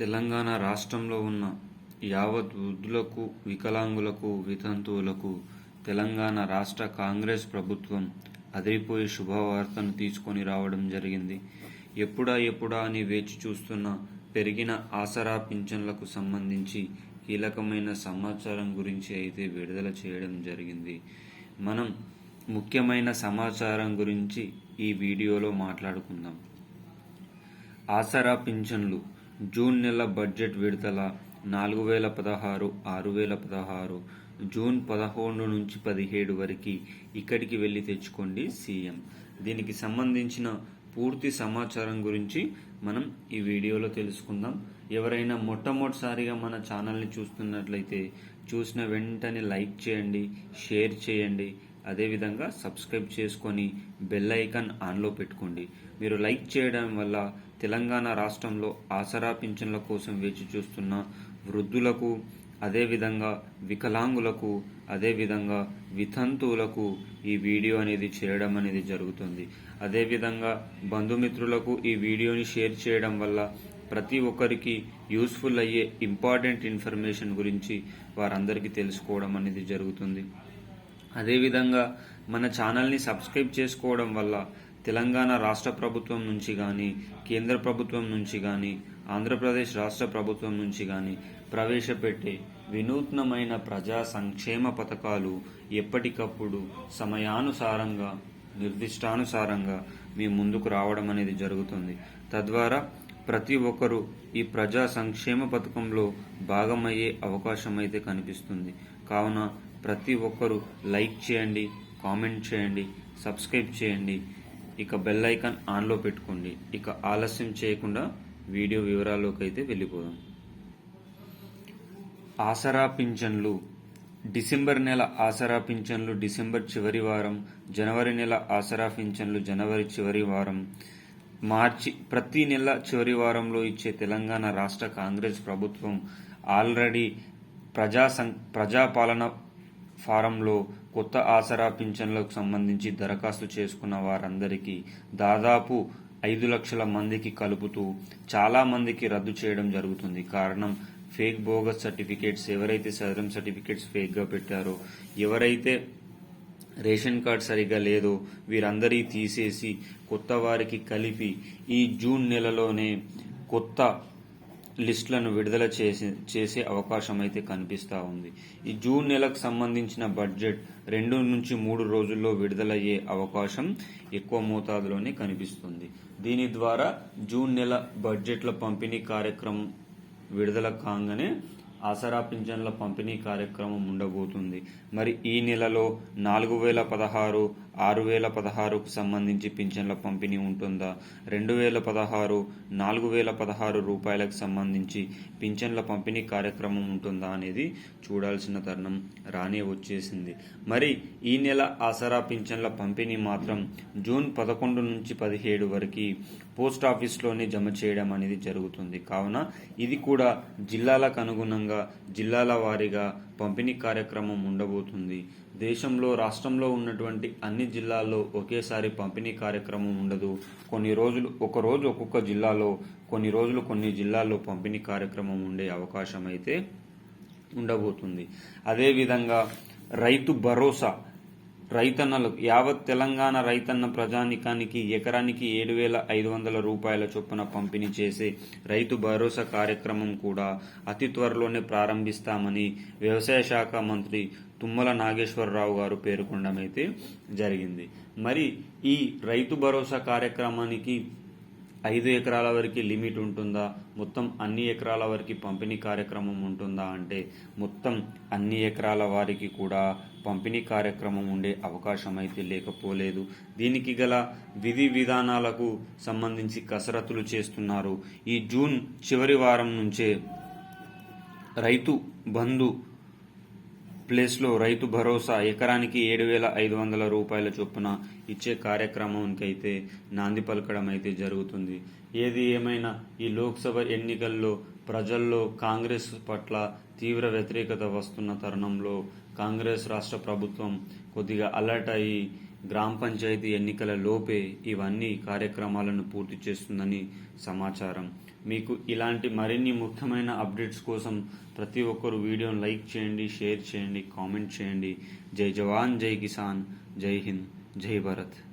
తెలంగాణ రాష్ట్రంలో ఉన్న యావత్ వృద్ధులకు, వికలాంగులకు, వితంతువులకు తెలంగాణ రాష్ట్ర కాంగ్రెస్ ప్రభుత్వం అదిరిపోయే శుభవార్తను తీసుకొని రావడం జరిగింది. ఎప్పుడా అని వేచి చూస్తున్న పెరిగిన ఆసరా పింఛన్లకు సంబంధించి కీలకమైన సమాచారం గురించి అయితే విడుదల చేయడం జరిగింది. మనం ముఖ్యమైన సమాచారం గురించి ఈ వీడియోలో మాట్లాడుకుందాం. ఆసరా పింఛన్లు జూన్ నెల బడ్జెట్ విడుదల 4016, 6016, జూన్ 11 నుంచి 17 వరకు ఇక్కడికి వెళ్ళి తెచ్చుకోండి సీఎం. దీనికి సంబంధించిన పూర్తి సమాచారం గురించి మనం ఈ వీడియోలో తెలుసుకుందాం. ఎవరైనా మొట్టమొదటిసారిగా మన ఛానల్ని చూస్తున్నట్లయితే చూసిన వెంటనే లైక్ చేయండి, షేర్ చేయండి, అదేవిధంగా సబ్స్క్రైబ్ చేసుకొని బెల్ ఐకాన్ ఆన్లో పెట్టుకోండి. మీరు లైక్ చేయడం వల్ల తెలంగాణ రాష్ట్రంలో ఆసరా పింఛన్ల కోసం వేచి చూస్తున్న వృద్ధులకు, అదేవిధంగా వికలాంగులకు, అదేవిధంగా వితంతువులకు ఈ వీడియో అనేది చేయడం అనేది జరుగుతుంది. అదేవిధంగా బంధుమిత్రులకు ఈ వీడియోని షేర్ చేయడం వల్ల ప్రతి ఒక్కరికి యూస్ఫుల్ అయ్యే ఇంపార్టెంట్ ఇన్ఫర్మేషన్ గురించి వారందరికీ తెలుసుకోవడం అనేది జరుగుతుంది. అదేవిధంగా మన ఛానల్ని సబ్స్క్రైబ్ చేసుకోవడం వల్ల తెలంగాణ రాష్ట్ర ప్రభుత్వం నుంచి కానీ, కేంద్ర ప్రభుత్వం నుంచి కానీ, ఆంధ్రప్రదేశ్ రాష్ట్ర ప్రభుత్వం నుంచి కానీ ప్రవేశపెట్టే వినూత్నమైన ప్రజా సంక్షేమ పథకాలు ఎప్పటికప్పుడు సమయానుసారంగా, నిర్దిష్టానుసారంగా మీ ముందుకు రావడం అనేది జరుగుతుంది. తద్వారా ప్రతి ఒక్కరూ ఈ ప్రజా సంక్షేమ పథకంలో భాగమయ్యే అవకాశం అయితే కనిపిస్తుంది. కావున ప్రతి ఒక్కరూ లైక్ చేయండి, కామెంట్ చేయండి, సబ్స్క్రైబ్ చేయండి, ఇక బెల్ ఐకాన్ ఆన్లో పెట్టుకోండి. ఇక ఆలస్యం చేయకుండా వీడియో వివరాల్లోకి అయితే వెళ్ళిపోదాం. ఆసరా పింఛన్లు డిసెంబర్ నెల ఆసరా పింఛన్లు డిసెంబర్ చివరి వారం, జనవరి నెల ఆసరా పింఛన్లు జనవరి చివరి వారం, మార్చి ప్రతి నెల చివరి వారంలో ఇచ్చే తెలంగాణ రాష్ట్ర కాంగ్రెస్ ప్రభుత్వం ఆల్రెడీ ప్రజాపాలన ఫారంలో కొత్త ఆసరా పింఛన్లకు సంబంధించి దరఖాస్తు చేసుకున్న వారందరికీ దాదాపు 5 లక్షల మందికి కలుపుతూ చాలా మందికి రద్దు చేయడం జరుగుతుంది. కారణం ఫేక్ బోగస్ సర్టిఫికేట్స్, ఎవరైతే సదరం సర్టిఫికేట్స్ ఫేక్గా పెట్టారో, ఎవరైతే రేషన్ కార్డ్ సరిగా లేదో వీరందరి తీసేసి కొత్త వారికి కలిపి ఈ జూన్ నెలలోనే కొత్త లిస్టులను విడుదల చేసే అవకాశం అయితే కనిపిస్తూ ఉంది. ఈ జూన్ నెలకు సంబంధించిన బడ్జెట్ 2 నుంచి 3 రోజుల్లో విడుదలయ్యే అవకాశం ఎక్కువ మోతాదులోనే కనిపిస్తుంది. దీని ద్వారా జూన్ నెల బడ్జెట్ల పంపిణీ కార్యక్రమం విడుదల కాగానే ఆసరా పింఛన్ల పంపిణీ కార్యక్రమం ఉండబోతుంది. మరి ఈ నెలలో 4016, 6016కు సంబంధించి పింఛన్ల పంపిణీ ఉంటుందా, 2016, 4016 రూపాయలకు సంబంధించి పింఛన్ల పంపిణీ కార్యక్రమం ఉంటుందా అనేది చూడాల్సిన తరుణం రానే వచ్చేసింది. మరి ఈ నెల ఆసరా పింఛన్ల పంపిణీ మాత్రం జూన్ 11 నుంచి 17 వరకు పోస్ట్ ఆఫీస్లోనే జమ చేయడం అనేది జరుగుతుంది. కావున ఇది కూడా జిల్లాలకు అనుగుణంగా, జిల్లాల వారీగా పంపిణీ కార్యక్రమం ఉండబోతుంది. దేశంలో, రాష్ట్రంలో ఉన్నటువంటి అన్ని జిల్లాల్లో ఒకేసారి పంపిణీ కార్యక్రమం ఉండదు. ఒక రోజు ఒక్కొక్క జిల్లాలో, కొన్ని రోజులు కొన్ని జిల్లాల్లో పంపిణీ కార్యక్రమం ఉండే అవకాశం అయితే ఉండబోతుంది. అదేవిధంగా రైతు భరోసా, రైతన్నలకు యావత్ తెలంగాణ రైతన్న ప్రజానికానికి ఎకరానికి 7,500 రూపాయల చొప్పున పంపిణీ చేసే రైతు భరోసా కార్యక్రమం కూడా అతి త్వరలోనే ప్రారంభిస్తామని వ్యవసాయ శాఖ మంత్రి తుమ్మల నాగేశ్వరరావు గారు పేర్కొనడం అయితే జరిగింది. మరి ఈ రైతు భరోసా కార్యక్రమానికి 5 ఎకరాల వరకు లిమిట్ ఉంటుందా, మొత్తం అన్ని ఎకరాల వరకు పంపిణీ కార్యక్రమం ఉంటుందా అంటే మొత్తం అన్ని ఎకరాల వారికి కూడా పంపిణీ కార్యక్రమం ఉండే అవకాశం అయితే లేకపోలేదు. దీనికి గల విధి విధానాలకు సంబంధించి కసరత్తులు చేస్తున్నారు. ఈ జూన్ చివరి వారం నుంచే రైతు బంధు ప్లేస్లో రైతు భరోసా ఎకరానికి 7,500 రూపాయల చొప్పున ఇచ్చే కార్యక్రమానికి అయితే నాంది పలకడం అయితే జరుగుతుంది. ఏది ఏమైనా ఈ లోక్సభ ఎన్నికల్లో ప్రజల్లో కాంగ్రెస్ పట్ల తీవ్ర వ్యతిరేకత వస్తున్న తరుణంలో కాంగ్రెస్ రాష్ట్ర ప్రభుత్వం కొద్దిగా అలర్ట్ అయ్యి గ్రామ పంచాయతీ ఎన్నికల లోపే ఇవన్నీ కార్యక్రమాలను పూర్తి చేస్తుందని సమాచారం. మీకు ఇలాంటి మరిన్ని ముఖ్యమైన అప్డేట్స్ కోసం ప్రతి ఒక్కరు వీడియోని లైక్ చేయండి, షేర్ చేయండి, కామెంట్ చేయండి. జై జవాన్, జై కిసాన్, జై హింద్, జై భారత్.